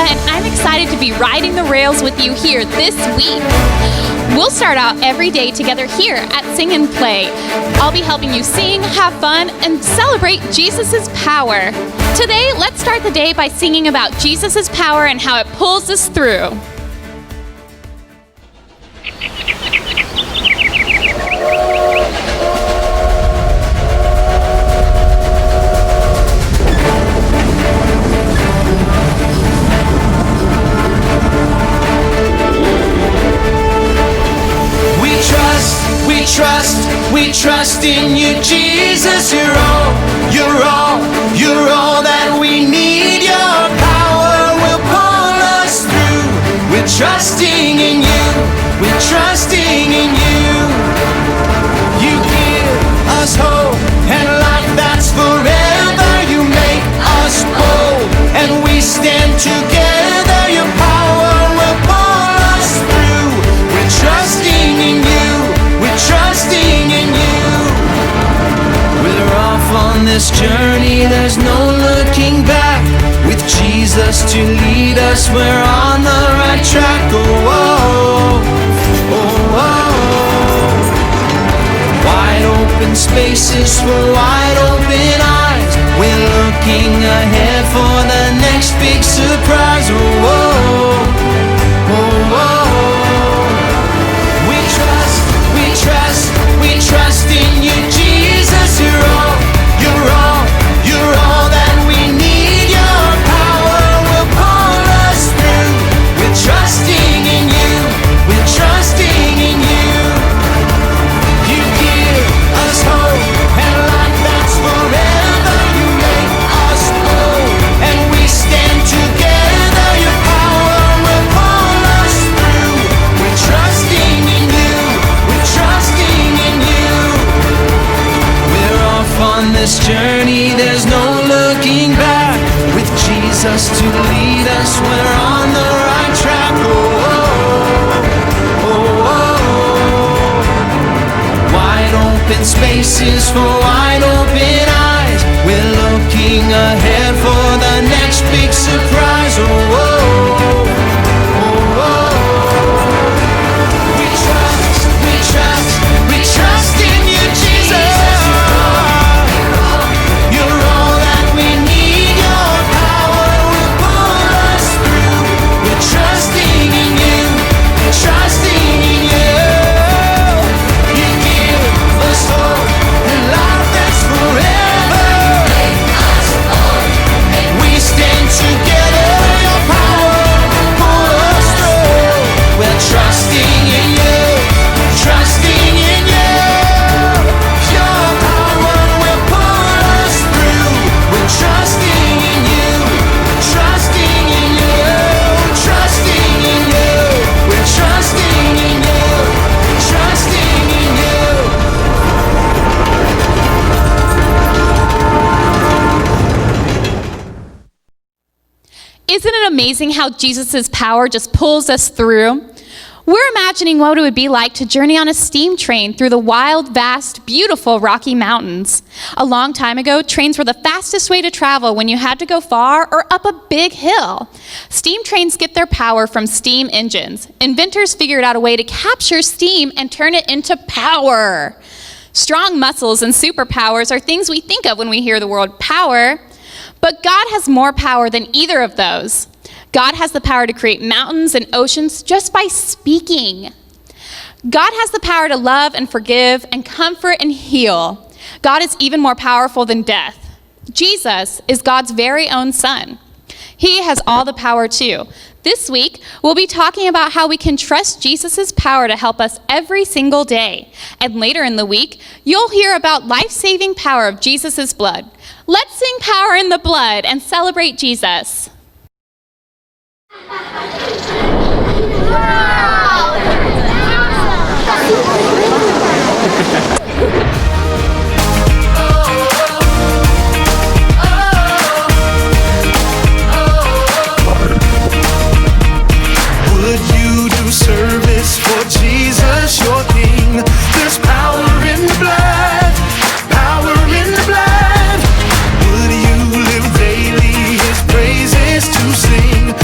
and I'm excited to be riding the rails with you here this week. We'll start out every day together here at Sing and Play. I'll be helping you sing, have fun, and celebrate Jesus' power. Today, let's start the day by singing about Jesus' power and how it pulls us through. We trust in you, Jesus. You're all that we need. Your power will pull us through. We're trusting in you. We're trusting in you. You give us hope and life that's forever. You make us bold and we stand together. Your power will pull us through. We're trusting in you. We're trusting in you. We're off on this journey, there's no looking back. With Jesus to lead us, we're on the right track. Oh, oh, oh, oh. Wide open spaces for wide open eyes. We're looking ahead for the next big surprise. Oh, oh, oh, oh. We trust in you, Jesus. You're all that we need. Your power will pull us through. We're trusting in you. We're trusting in you. You give us hope and life that's forever. You make us bold and we stand together. Your power will pull us through. We're trusting in you. We're trusting in you. We're off on this journey, there's no looking back. With Jesus to lead us, we're on the right track. Oh, oh, oh, oh. Wide open spaces for wide open eyes. We're looking ahead for the next big surprise. Oh, oh, oh, oh. We trust in you, Jesus. You're all that we need. Your power will pull us through. We're trusting in you. We're trusting in you. You give us hope and life that's forever. We stand together. Your power will pull us through. We're trusting in you. Trusting in you, your power will pull us through. We're trusting in you, trusting in you, trusting in you. We're trusting in you, trusting in you. Isn't it amazing how Jesus' power just pulls us through? We're imagining what it would be like to journey on a steam train through the wild, vast, beautiful Rocky Mountains. A long time ago, trains were the fastest way to travel when you had to go far or up a big hill. Steam trains get their power from steam engines. Inventors figured out a way to capture steam and turn it into power. Strong muscles and superpowers are things we think of when we hear the word power, but God has more power than either of those. God has the power to create mountains and oceans just by speaking. God has the power to love and forgive and comfort and heal. God is even more powerful than death. Jesus is God's very own Son. He has all the power too. This week, we'll be talking about how we can trust Jesus' power to help us every single day. And later in the week, you'll hear about life-saving power of Jesus' blood. Let's sing Power in the Blood and celebrate Jesus. Would you do service for Jesus, your King? There's power in the blood, power in the blood. Would you live daily His praises to sing?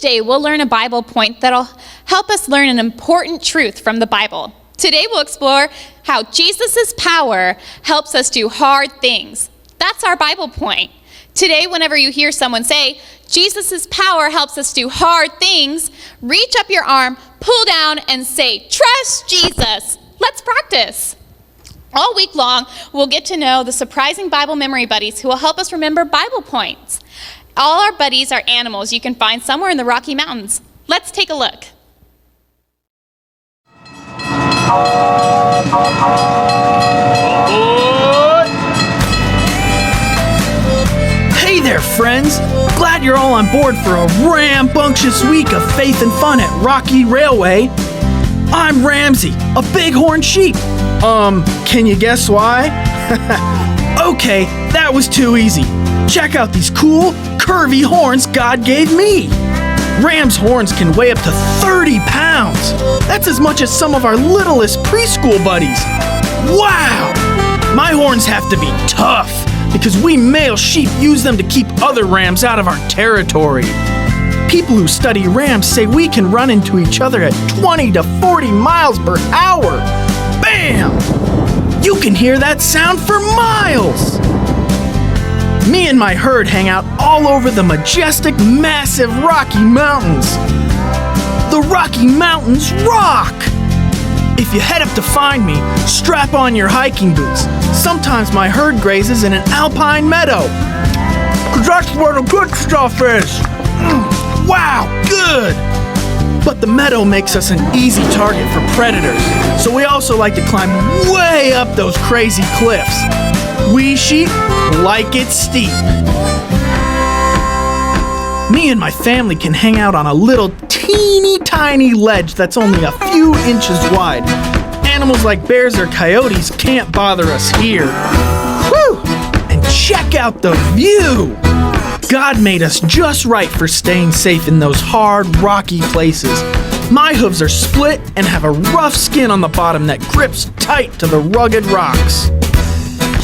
day, we'll learn a Bible point that'll help us learn an important truth from the Bible. Today, we'll explore how Jesus' power helps us do hard things. That's our Bible point. Today, whenever you hear someone say, Jesus' power helps us do hard things, reach up your arm, pull down, and say, trust Jesus. Let's practice. All week long, we'll get to know the surprising Bible memory buddies who will help us remember Bible points. All our buddies are animals you can find somewhere in the Rocky Mountains. Let's take a look. Hey there, friends! Glad you're all on board for a rambunctious week of faith and fun at Rocky Railway. I'm Ramsey, a bighorn sheep. Can you guess why? Okay, that was too easy. Check out these cool, curvy horns God gave me. Ram's horns can weigh up to 30 pounds. That's as much as some of our littlest preschool buddies. Wow! My horns have to be tough because we male sheep use them to keep other rams out of our territory. People who study rams say we can run into each other at 20 to 40 miles per hour. Bam! You can hear that sound for miles. Me and my herd hang out all over the majestic, massive Rocky Mountains. The Rocky Mountains rock! If you head up to find me, strap on your hiking boots. Sometimes my herd grazes in an alpine meadow. 'Cause that's where the good stuff is. Wow, good! But the meadow makes us an easy target for predators, so we also like to climb way up those crazy cliffs. We sheep like it steep. Me and my family can hang out on a little teeny tiny ledge that's only a few inches wide. Animals like bears or coyotes can't bother us here. Whew! And check out the view! God made us just right for staying safe in those hard, rocky places. My hooves are split and have a rough skin on the bottom that grips tight to the rugged rocks.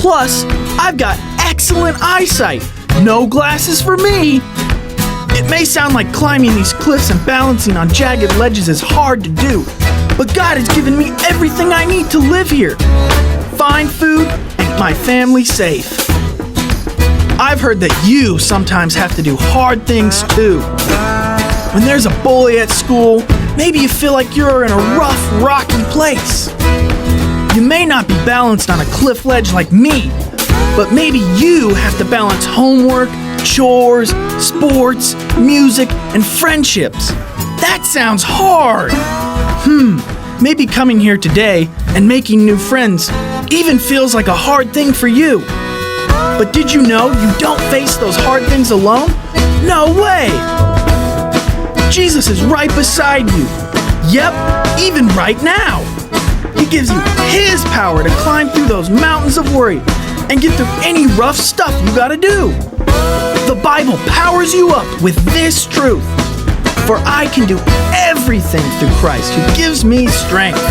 Plus, I've got excellent eyesight. No glasses for me. It may sound like climbing these cliffs and balancing on jagged ledges is hard to do, but God has given me everything I need to live here. Fine food and my family safe. I've heard that you sometimes have to do hard things too. When there's a bully at school, maybe you feel like you're in a rough, rocky place. You may not be balanced on a cliff ledge like me, but maybe you have to balance homework, chores, sports, music, and friendships. That sounds hard. Maybe coming here today and making new friends even feels like a hard thing for you. But did you know you don't face those hard things alone? No way! Jesus is right beside you. Yep, even right now. He gives you His power to climb through those mountains of worry and get through any rough stuff you gotta do. The Bible powers you up with this truth. For I can do everything through Christ who gives me strength.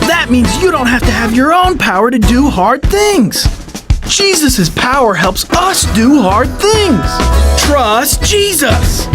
That means you don't have to have your own power to do hard things. Jesus' power helps us do hard things. Trust Jesus.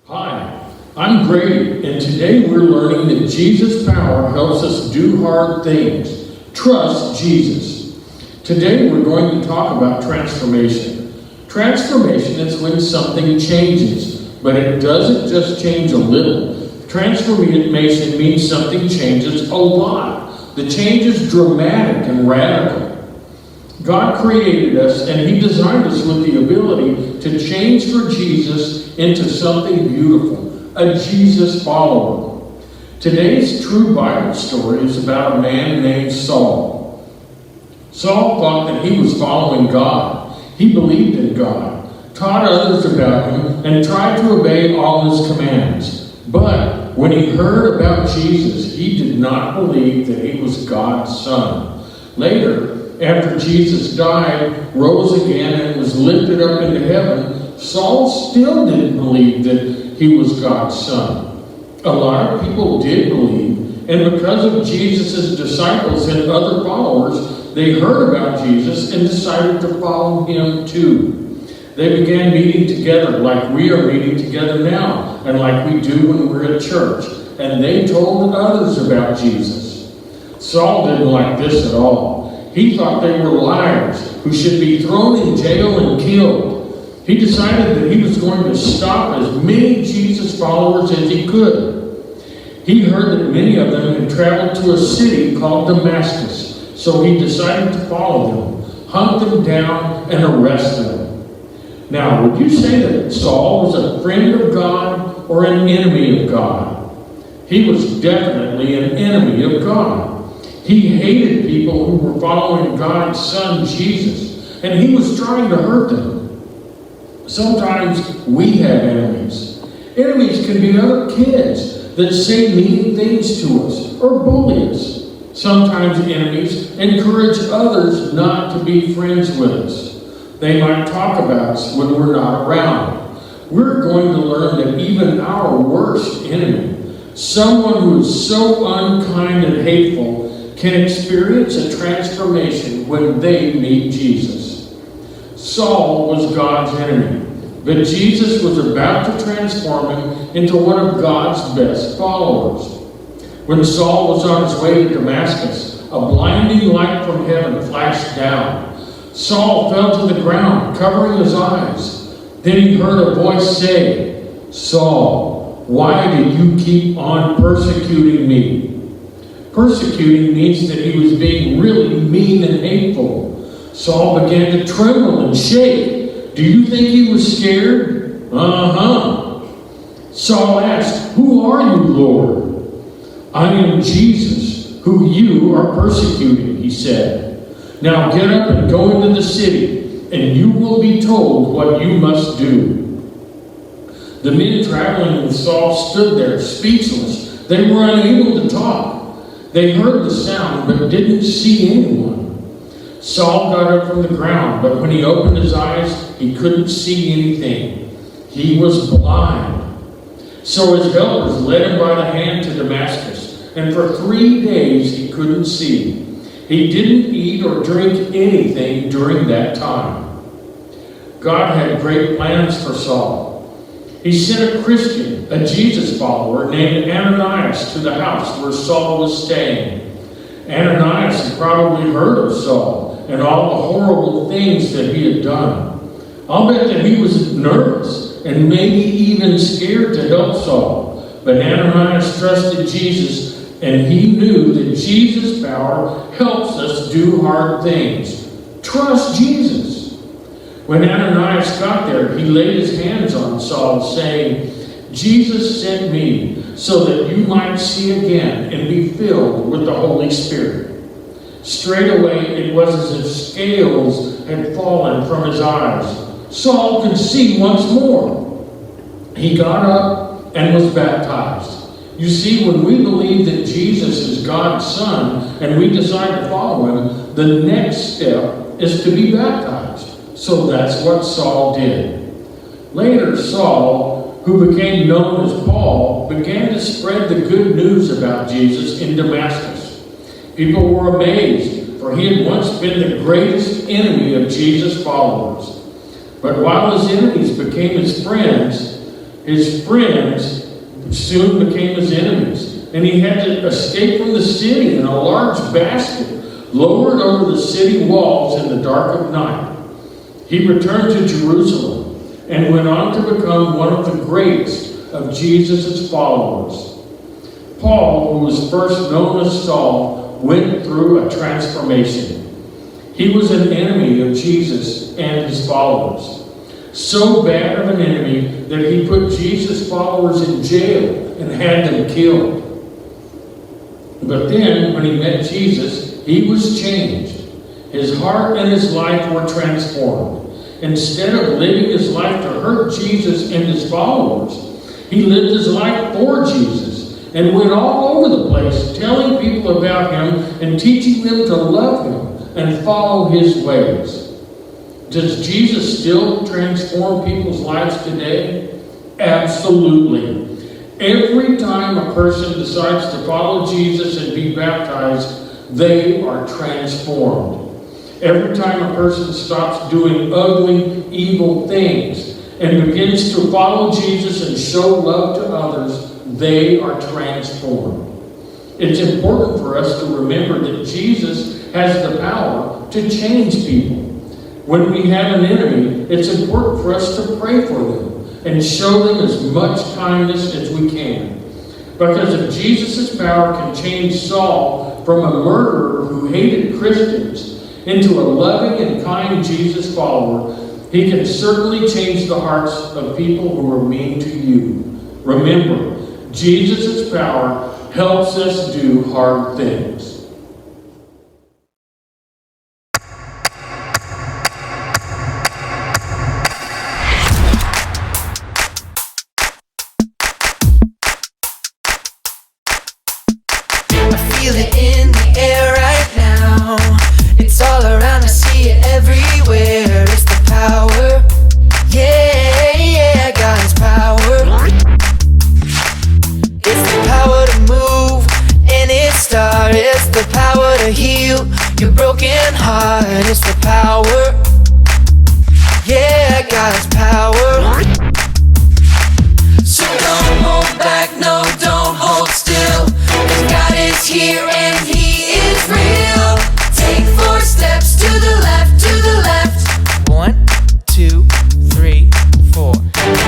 Hi, I'm Grady, and today we're learning that Jesus' power helps us do hard things. Trust Jesus. Today we're going to talk about transformation. Transformation is when something changes, but it doesn't just change a little. Transformation means something changes a lot. The change is dramatic and radical. God created us and He designed us with the ability to change for Jesus into something beautiful, a Jesus follower. Today's true Bible story is about a man named Saul. Saul thought that he was following God. He believed in God, taught others about Him, and tried to obey all His commands. But when he heard about Jesus, he did not believe that He was God's Son. Later, after Jesus died, rose again, and was lifted up into heaven, Saul still didn't believe that He was God's Son. A lot of people did believe, And because of Jesus' disciples and other followers, they heard about Jesus and decided to follow him too. They began meeting together like we are meeting together now, and like we do when we're at church. And they told others about Jesus. Saul didn't like this at all. He thought they were liars who should be thrown in jail and killed. He decided that he was going to stop as many Jesus followers as he could. He heard that many of them had traveled to a city called Damascus, so he decided to follow them, hunt them down, and arrest them. Now, would you say that Saul was a friend of God or an enemy of God? He was definitely an enemy of God. He hated people who were following God's Son, Jesus, and he was trying to hurt them. Sometimes we have enemies. Enemies can be other kids that say mean things to us or bully us. Sometimes enemies encourage others not to be friends with us. They might talk about us when we're not around. We're going to learn that even our worst enemy, someone who is so unkind and hateful, can experience a transformation when they meet Jesus. Saul was God's enemy, but Jesus was about to transform him into one of God's best followers. When Saul was on his way to Damascus, a blinding light from heaven flashed down. Saul fell to the ground, covering his eyes. Then he heard a voice say, "Saul, why do you keep on persecuting me?" Persecuting means that he was being really mean and hateful. Saul began to tremble and shake. Do you think he was scared? Uh-huh. Saul asked, "Who are you, Lord?" "I am Jesus, who you are persecuting," he said. "Now get up and go into the city, and you will be told what you must do." The men traveling with Saul stood there, speechless. They were unable to talk. They heard the sound, but didn't see anyone. Saul got up from the ground, but when he opened his eyes, he couldn't see anything. He was blind. So his helpers led him by the hand to Damascus, and for 3 days he couldn't see. He didn't eat or drink anything during that time. God had great plans for Saul. He sent a Christian, a Jesus follower named Ananias, to the house where Saul was staying. Ananias had probably heard of Saul and all the horrible things that he had done. I'll bet that he was nervous and maybe even scared to help Saul. But Ananias trusted Jesus, and he knew that Jesus' power helps us do hard things. Trust Jesus. When Ananias got there, he laid his hands on Saul, saying, "Jesus sent me so that you might see again and be filled with the Holy Spirit." Straight away, it was as if scales had fallen from his eyes. Saul could see once more. He got up and was baptized. You see, when we believe that Jesus is God's Son and we decide to follow him, the next step is to be baptized. So that's what Saul did. Later, Saul, who became known as Paul, began to spread the good news about Jesus in Damascus. People were amazed, for he had once been the greatest enemy of Jesus' followers. But while his enemies became his friends soon became his enemies, and he had to escape from the city in a large basket lowered over the city walls in the dark of night. He returned to Jerusalem and went on to become one of the greatest of Jesus' followers. Paul, who was first known as Saul, went through a transformation. He was an enemy of Jesus and his followers. So bad of an enemy that he put Jesus' followers in jail and had them killed. But then, when he met Jesus, he was changed. His heart and his life were transformed. Instead of living his life to hurt Jesus and his followers, he lived his life for Jesus and went all over the place telling people about him and teaching them to love him and follow his ways. Does Jesus still transform people's lives today? Absolutely. Every time a person decides to follow Jesus and be baptized, they are transformed. Every time a person stops doing ugly, evil things and begins to follow Jesus and show love to others, they are transformed. It's important for us to remember that Jesus has the power to change people. When we have an enemy, it's important for us to pray for them and show them as much kindness as we can. Because if Jesus' power can change Saul from a murderer who hated Christians into a loving and kind Jesus follower, he can certainly change the hearts of people who are mean to you. Remember, Jesus' power helps us do hard things. Feel it in the air right now. It's all around, I see it everywhere. It's the power, yeah, God's power. It's the power to move any star. It's the power to heal your broken heart. It's the power, yeah, God's power. So don't hold back, no, don't hold still. 'Cause God is here and He is real. Take 4 steps to the left, to the left. 1, 2, 3, 4.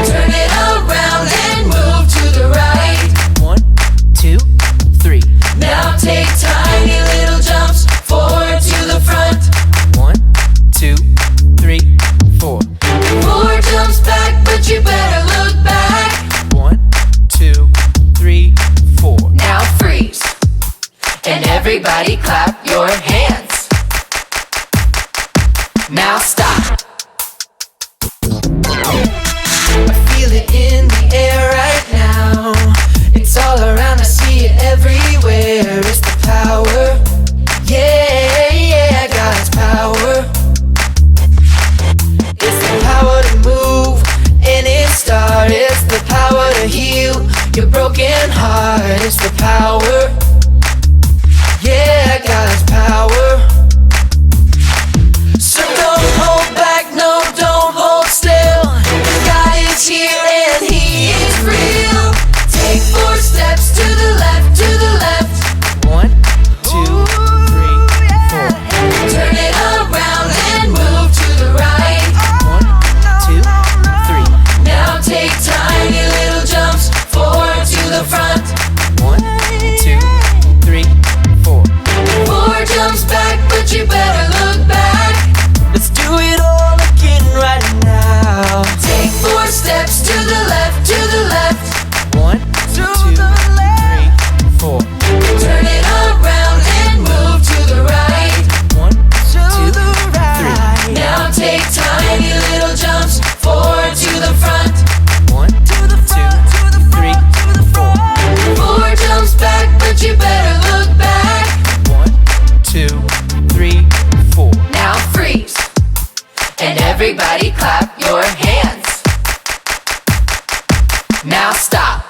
Turn it around and move to the right. 1, 2, 3. Now take tiny little jumps forward to the front. 1, 2, 3, 4. 4 jumps back, but you better look back. 1, 2, 3, 4. Now freeze. And everybody clap your hands. Now stop. I feel it in the air right now. It's all around, I see it everywhere. It's the power, yeah, God's power. It's the power to move any star. It's the power to heal your broken heart. It's the power, yeah, God's power. So don't hold back, no, don't hold still. God is here and He is real. Take 4 steps to the left, to the left. 1, 2, 3, 4. Turn it around and move to the right. 1, 2, 3. Now take tiny little jumps forward to the front. 1, 2, 3, 4. 4 jumps back, but you better look back. Let's do it all again right now. Take 4 steps to the left, to the left. 1, 2, 3, 4. Turn it around and move to the right. 1, 2, 3. Now take tiny little jumps forward to the front. 1, 2, 3, 4. 4 jumps back, but you better look back. 1, 2, 3, 4. Now freeze. And everybody clap your hands. Now stop.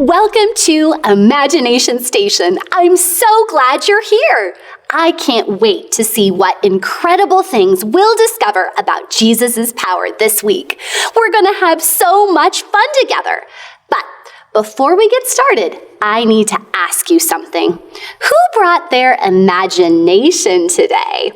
Welcome to Imagination Station. I'm so glad you're here. I can't wait to see what incredible things we'll discover about Jesus' power this week. We're going to have so much fun together. But before we get started, I need to ask you something. Who brought their imagination today?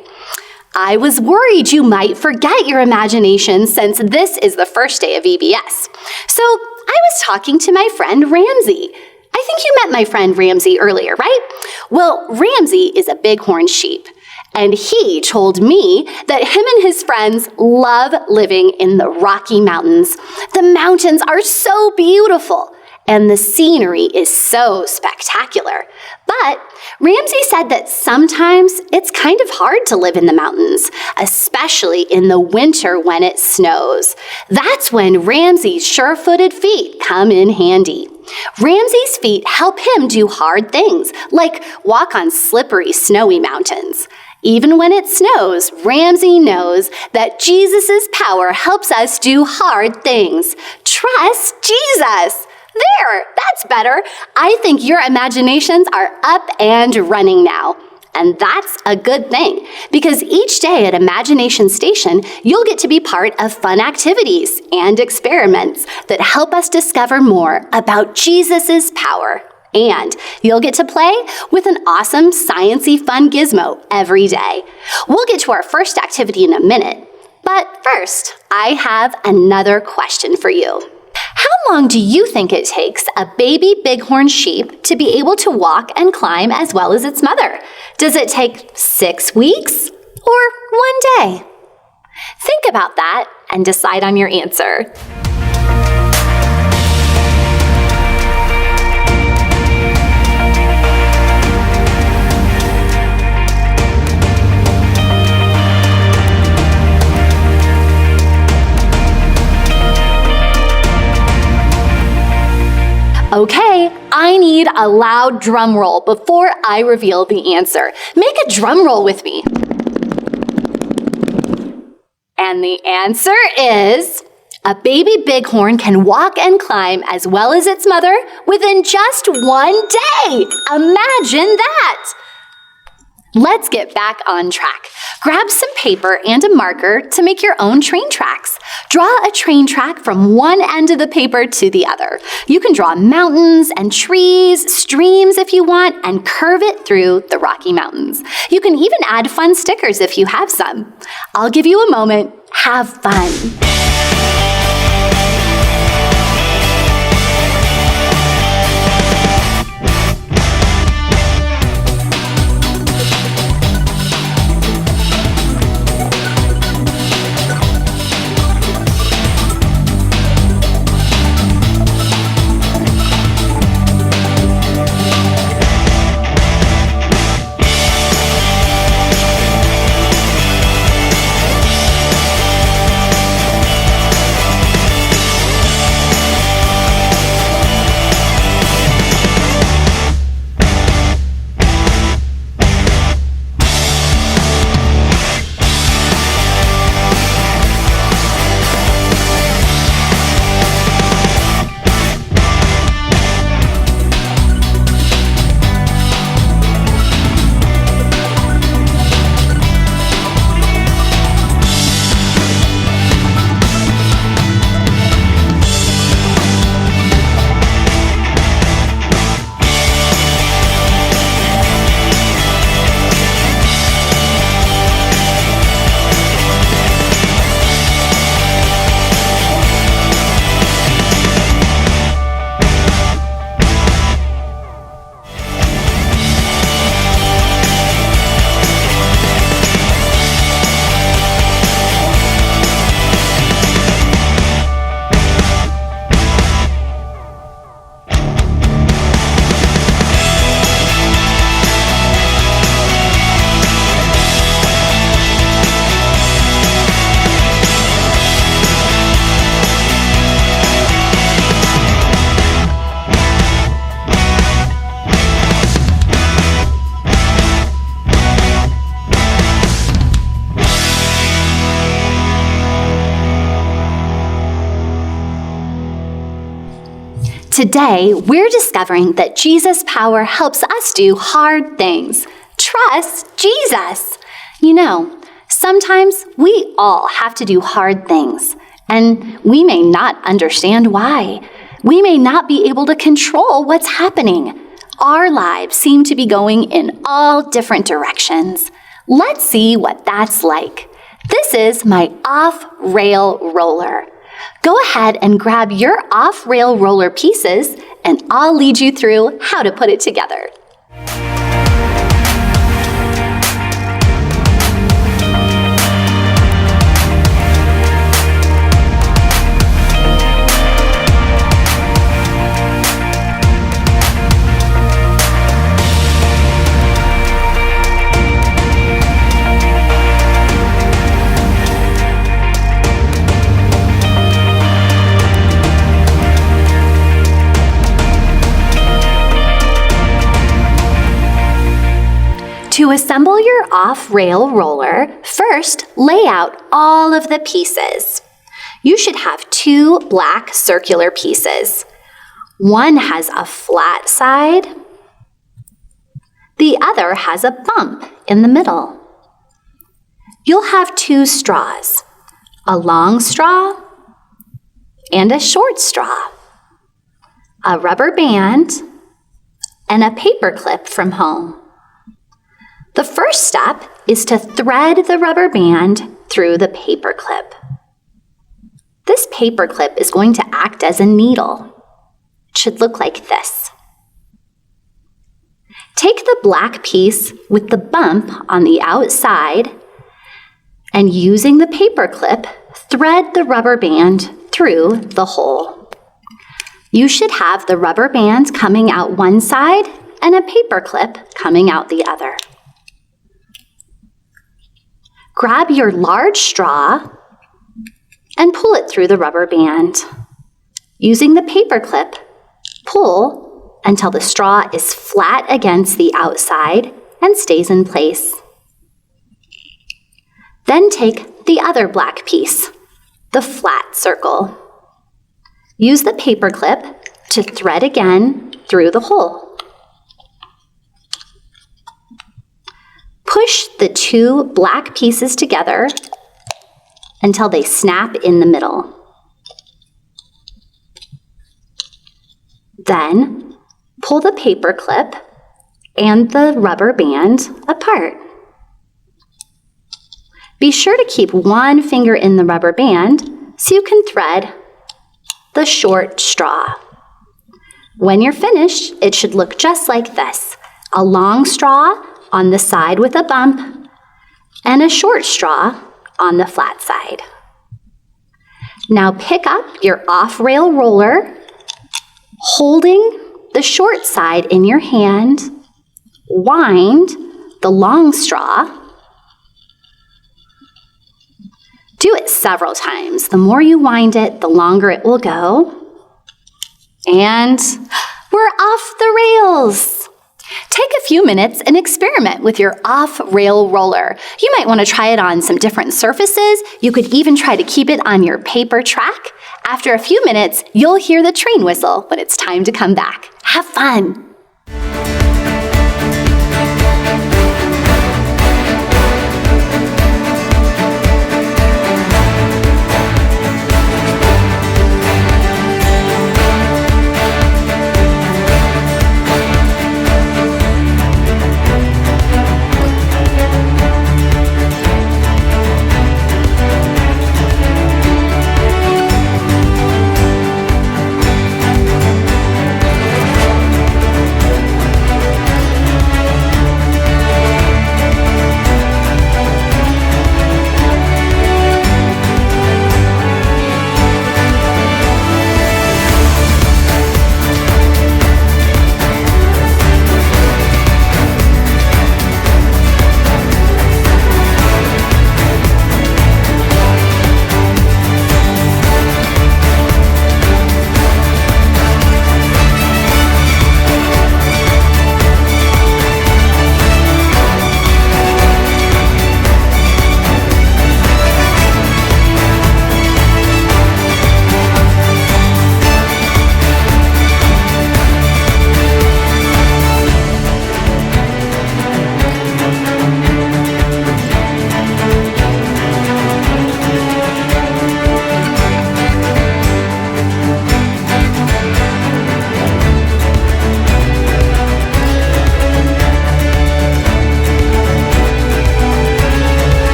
I was worried you might forget your imagination since this is the first day of VBS. So I was talking to my friend Ramsey. I think you met my friend Ramsey earlier, right? Well, Ramsey is a bighorn sheep, and he told me that him and his friends love living in the Rocky Mountains. The mountains are so beautiful, and the scenery is so spectacular. But Ramsey said that sometimes it's kind of hard to live in the mountains, especially in the winter when it snows. That's when Ramsey's sure-footed feet come in handy. Ramsey's feet help him do hard things, like walk on slippery, snowy mountains. Even when it snows, Ramsey knows that Jesus' power helps us do hard things. Trust Jesus. There, that's better. I think your imaginations are up and running now. And that's a good thing, because each day at Imagination Station, you'll get to be part of fun activities and experiments that help us discover more about Jesus' power. And you'll get to play with an awesome, sciencey, fun gizmo every day. We'll get to our first activity in a minute. But first, I have another question for you. How long do you think it takes a baby bighorn sheep to be able to walk and climb as well as its mother? Does it take 6 weeks or 1 day? Think about that and decide on your answer. Okay, I need a loud drum roll before I reveal the answer. Make a drum roll with me. And the answer is, a baby bighorn can walk and climb as well as its mother within just 1 day. Imagine that! Let's get back on track. Grab some paper and a marker to make your own train tracks. Draw a train track from one end of the paper to the other. You can draw mountains and trees, streams if you want, and curve it through the Rocky Mountains. You can even add fun stickers if you have some. I'll give you a moment. Have fun. Today, we're discovering that Jesus' power helps us do hard things. Trust Jesus. You know, sometimes we all have to do hard things, and we may not understand why. We may not be able to control what's happening. Our lives seem to be going in all different directions. Let's see what that's like. This is my off-rail roller. Go ahead and grab your off-rail roller pieces, and I'll lead you through how to put it together. To assemble your off-rail roller, first lay out all of the pieces. You should have 2 black circular pieces. One has a flat side. The other has a bump in the middle. You'll have 2 straws, a long straw and a short straw, a rubber band, and a paper clip from home. The first step is to thread the rubber band through the paper clip. This paper clip is going to act as a needle. It should look like this. Take the black piece with the bump on the outside and using the paper clip, thread the rubber band through the hole. You should have the rubber band coming out one side and a paper clip coming out the other. Grab your large straw and pull it through the rubber band. Using the paper clip, pull until the straw is flat against the outside and stays in place. Then take the other black piece, the flat circle. Use the paper clip to thread again through the hole. Push the 2 black pieces together until they snap in the middle. Then, pull the paper clip and the rubber band apart. Be sure to keep one finger in the rubber band so you can thread the short straw. When you're finished, it should look just like this: a long straw on the side with a bump, and a short straw on the flat side. Now pick up your off-rail roller, holding the short side in your hand, wind the long straw. Do it several times. The more you wind it, the longer it will go. And we're off the rails. Take a few minutes and experiment with your off-rail roller. You might want to try it on some different surfaces. You could even try to keep it on your paper track. After a few minutes, you'll hear the train whistle when it's time to come back. Have fun!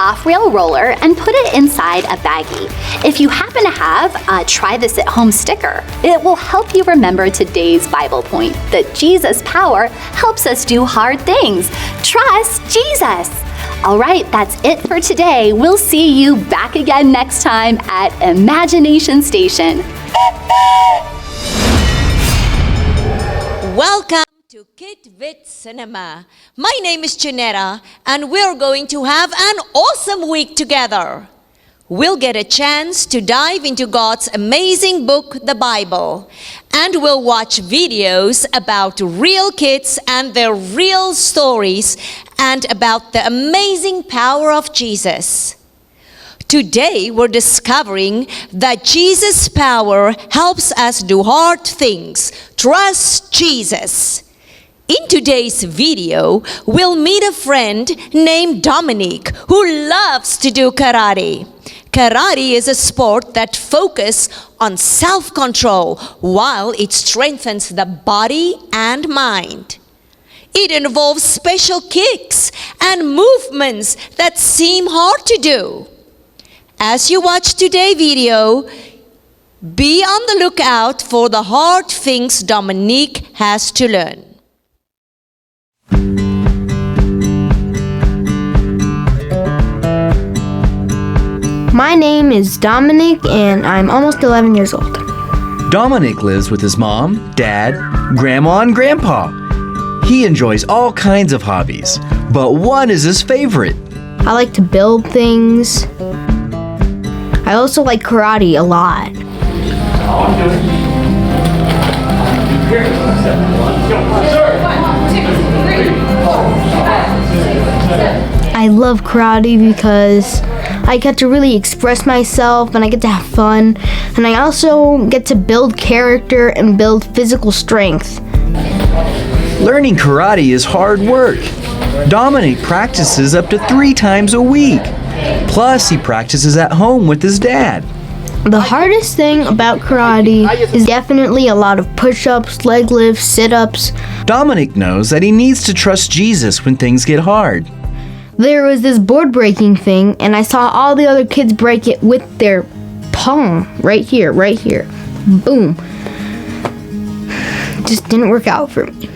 off-rail roller and put it inside a baggie. If you happen to have a Try This at Home sticker, it will help you remember today's Bible point, that Jesus' power helps us do hard things. Trust Jesus. All right, that's it for today. We'll see you back again next time at Imagination Station. Welcome to Kid With Cinema. My name is Janetta, and we're going to have an awesome week together. We'll get a chance to dive into God's amazing book, the Bible, and we'll watch videos about real kids and their real stories and about the amazing power of Jesus. Today, we're discovering that Jesus' power helps us do hard things. Trust Jesus. In today's video, we'll meet a friend named Dominic who loves to do karate. Karate is a sport that focuses on self-control while it strengthens the body and mind. It involves special kicks and movements that seem hard to do. As you watch today's video, be on the lookout for the hard things Dominic has to learn. My name is Dominic, and I'm almost 11 years old. Dominic lives with his mom, dad, grandma, and grandpa. He enjoys all kinds of hobbies, but one is his favorite. I like to build things. I also like karate a lot. I love karate because I get to really express myself and I get to have fun, and I also get to build character and build physical strength. Learning karate is hard work. Dominic practices up to 3 times a week. Plus, he practices at home with his dad. The hardest thing about karate is definitely a lot of push-ups, leg lifts, sit-ups. Dominic knows that he needs to trust Jesus when things get hard. There was this board breaking thing, and I saw all the other kids break it with their palm. Right here. Boom. Just didn't work out for me.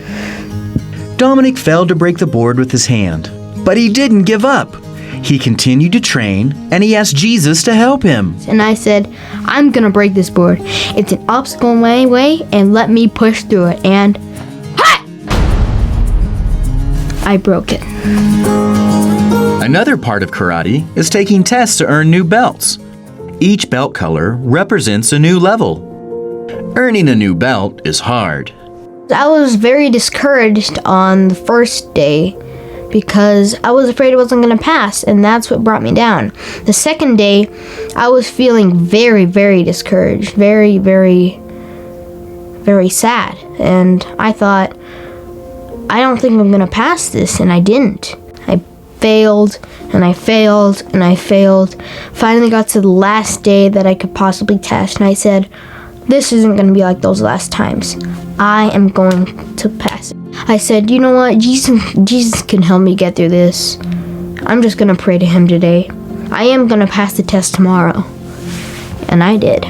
Dominic failed to break the board with his hand, but he didn't give up. He continued to train, and he asked Jesus to help him. And I said, I'm gonna break this board. It's an obstacle in my way, and let me push through it. And ha! I broke it. Another part of karate is taking tests to earn new belts. Each belt color represents a new level. Earning a new belt is hard. I was very discouraged on the first day because I was afraid I wasn't going to pass, and that's what brought me down. The second day, I was feeling very, very discouraged, very, very, very sad, and I thought, I don't think I'm going to pass this, and I didn't. I failed, and I failed, and I failed. Finally got to the last day that I could possibly test, and I said, this isn't going to be like those last times. I am going to pass it. I said, you know what, Jesus can help me get through this. I'm just going to pray to him today. I am going to pass the test tomorrow. And I did.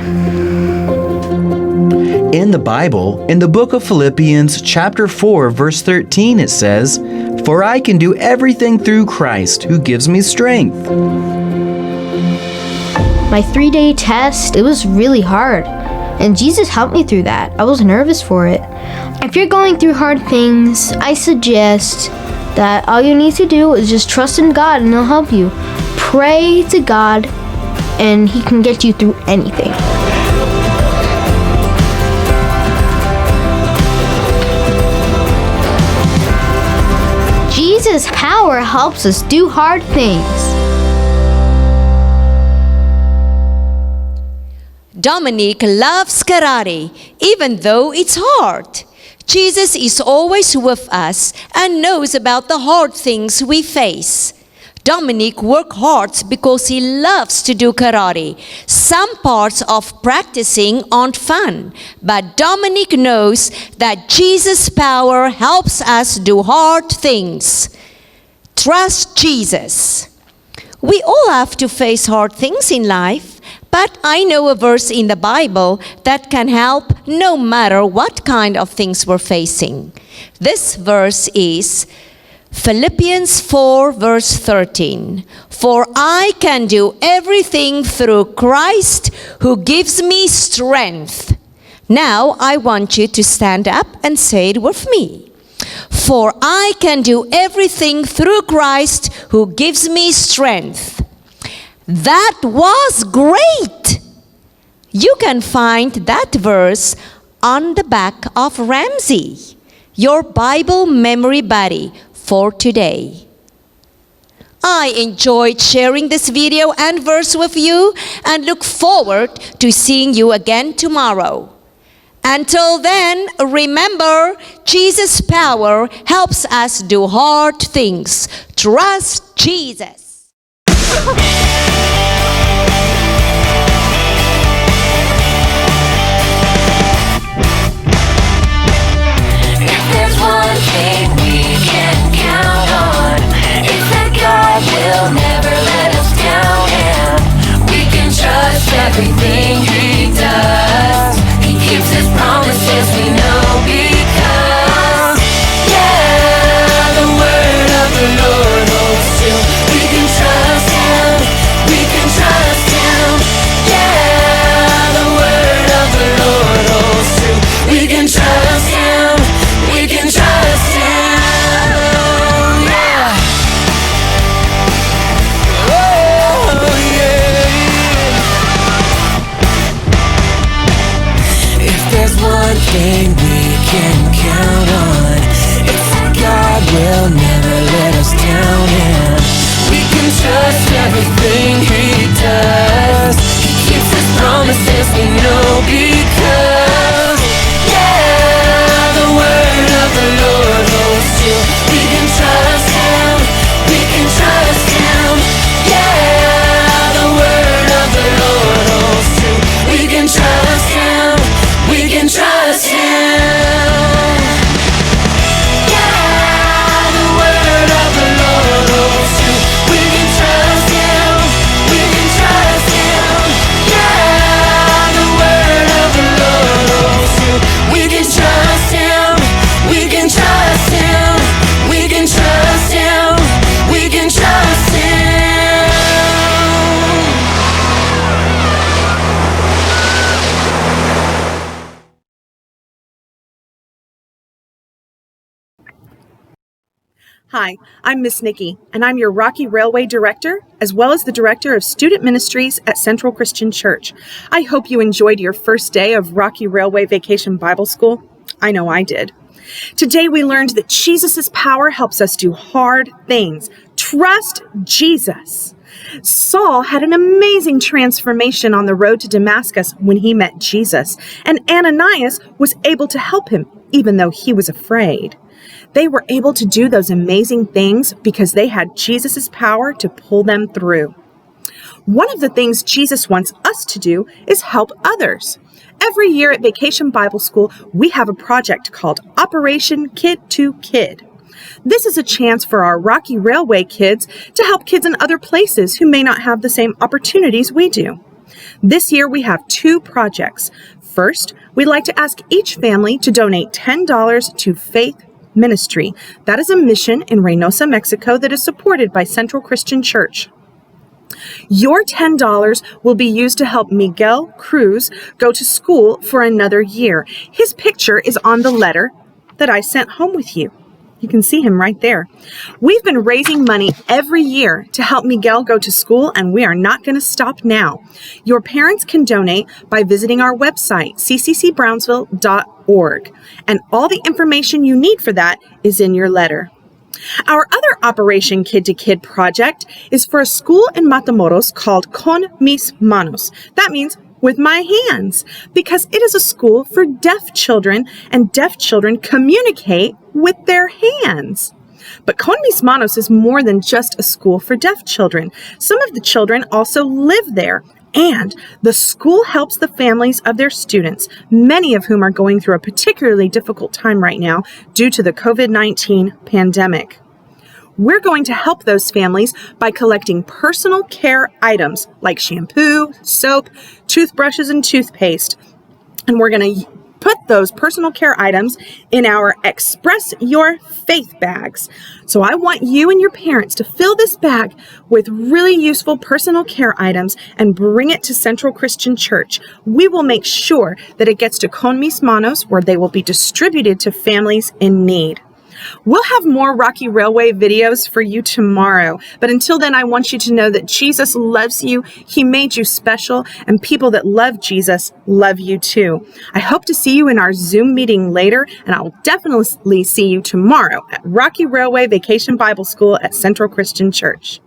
In the Bible, in the book of Philippians, chapter 4, verse 13, it says, "For I can do everything through Christ who gives me strength." My 3-day test, it was really hard. And Jesus helped me through that. I was nervous for it. If you're going through hard things, I suggest that all you need to do is just trust in God and he'll help you. Pray to God and he can get you through anything. Jesus' power helps us do hard things. Dominic loves karate, even though it's hard. Jesus is always with us and knows about the hard things we face. Dominic works hard because he loves to do karate. Some parts of practicing aren't fun, but Dominic knows that Jesus' power helps us do hard things. Trust Jesus. We all have to face hard things in life, but I know a verse in the Bible that can help no matter what kind of things we're facing. This verse is Philippians 4 verse 13. For I can do everything through Christ who gives me strength. Now I want you to stand up and say it with me. For I can do everything through Christ who gives me strength. That was great! You can find that verse on the back of Ramsey, your Bible memory buddy for today. I enjoyed sharing this video and verse with you and look forward to seeing you again tomorrow. Until then, remember, Jesus' power helps us do hard things. Trust Jesus. If there's one thing we can count on, it's that God will never let us down, and we can trust everything He does. He keeps His promises, we know, because, yeah, the word of the Lord holds true. We can trust Him, we can trust Him, yeah, the word of the Lord holds true. We can trust Him, we can trust Him, yeah. Oh, yeah. If there's one thing we can count on, it's that God will never let us down, and we can trust everything He does. He keeps His promises, we know, because, yeah, the word of the Lord holds true. We can trust Him, we can trust Him, yeah, the word of the Lord holds true. We can trust Him, we can trust Him, yeah, the word of the Lord holds true. We can trust Him, we can trust Him, yeah, the word of the Lord holds true. We can trust Him, we can trust Him, we can trust Him, we can trust Him. Hi, I'm Miss Nikki, and I'm your Rocky Railway Director, as well as the Director of Student Ministries at Central Christian Church. I hope you enjoyed your first day of Rocky Railway Vacation Bible School. I know I did. Today we learned that Jesus' power helps us do hard things. Trust Jesus. Saul had an amazing transformation on the road to Damascus when he met Jesus, and Ananias was able to help him, even though he was afraid. They were able to do those amazing things because they had Jesus' power to pull them through. One of the things Jesus wants us to do is help others. Every year at Vacation Bible School, we have a project called Operation Kid to Kid. This is a chance for our Rocky Railway kids to help kids in other places who may not have the same opportunities we do. This year we have two projects. First, we'd like to ask each family to donate $10 to Faith Ministry. That is a mission in Reynosa, Mexico that is supported by Central Christian Church. Your $10 will be used to help Miguel Cruz go to school for another year. His picture is on the letter that I sent home with you. You can see him right there. We've been raising money every year to help Miguel go to school, and we are not going to stop now. Your parents can donate by visiting our website, cccbrownsville.org, and all the information you need for that is in your letter. Our other Operation Kid to Kid project is for a school in Matamoros called Con Mis Manos. That means with my hands, because it is a school for deaf children, and deaf children communicate with their hands. But Con Mis Manos is more than just a school for deaf children. Some of the children also live there, and the school helps the families of their students, many of whom are going through a particularly difficult time right now due to the COVID-19 pandemic. We're going to help those families by collecting personal care items like shampoo, soap, toothbrushes, and toothpaste. And we're going to put those personal care items in our Express Your Faith bags. So I want you and your parents to fill this bag with really useful personal care items and bring it to Central Christian Church. We will make sure that it gets to Con Mis Manos, where they will be distributed to families in need. We'll have more Rocky Railway videos for you tomorrow, but until then, I want you to know that Jesus loves you, He made you special, and people that love Jesus love you too. I hope to see you in our Zoom meeting later, and I'll definitely see you tomorrow at Rocky Railway Vacation Bible School at Central Christian Church.